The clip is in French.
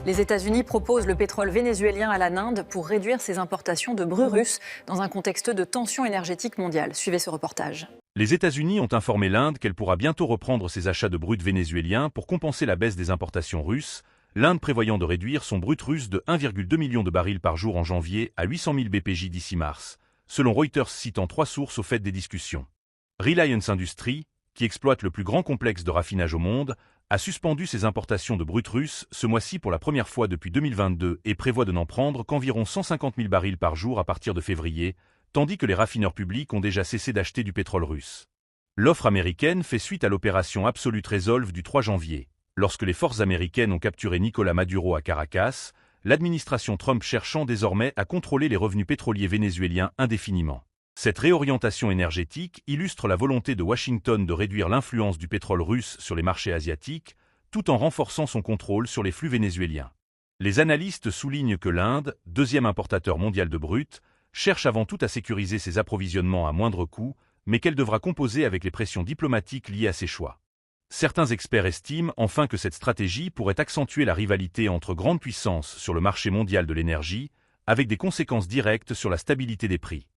Les États-Unis proposent le pétrole vénézuélien à l'Inde pour réduire ses importations de brut russe dans un contexte de tension énergétique mondiale. Suivez ce reportage. Les États-Unis ont informé l'Inde qu'elle pourra bientôt reprendre ses achats de brut vénézuélien pour compenser la baisse des importations russes, l'Inde prévoyant de réduire son brut russe de 1,2 million de barils par jour en janvier à 800 000 BPJ d'ici mars, selon Reuters citant 3 sources au fait des discussions. Reliance Industries, qui exploite le plus grand complexe de raffinage au monde, a suspendu ses importations de brut russe ce mois-ci pour la première fois depuis 2022 et prévoit de n'en prendre qu'environ 150 000 barils par jour à partir de février, tandis que les raffineurs publics ont déjà cessé d'acheter du pétrole russe. L'offre américaine fait suite à l'opération Absolute Resolve du 3 janvier. Lorsque les forces américaines ont capturé Nicolás Maduro à Caracas, l'administration Trump cherchant désormais à contrôler les revenus pétroliers vénézuéliens indéfiniment. Cette réorientation énergétique illustre la volonté de Washington de réduire l'influence du pétrole russe sur les marchés asiatiques, tout en renforçant son contrôle sur les flux vénézuéliens. Les analystes soulignent que l'Inde, deuxième importateur mondial de brut, cherche avant tout à sécuriser ses approvisionnements à moindre coût, mais qu'elle devra composer avec les pressions diplomatiques liées à ses choix. Certains experts estiment enfin que cette stratégie pourrait accentuer la rivalité entre grandes puissances sur le marché mondial de l'énergie, avec des conséquences directes sur la stabilité des prix.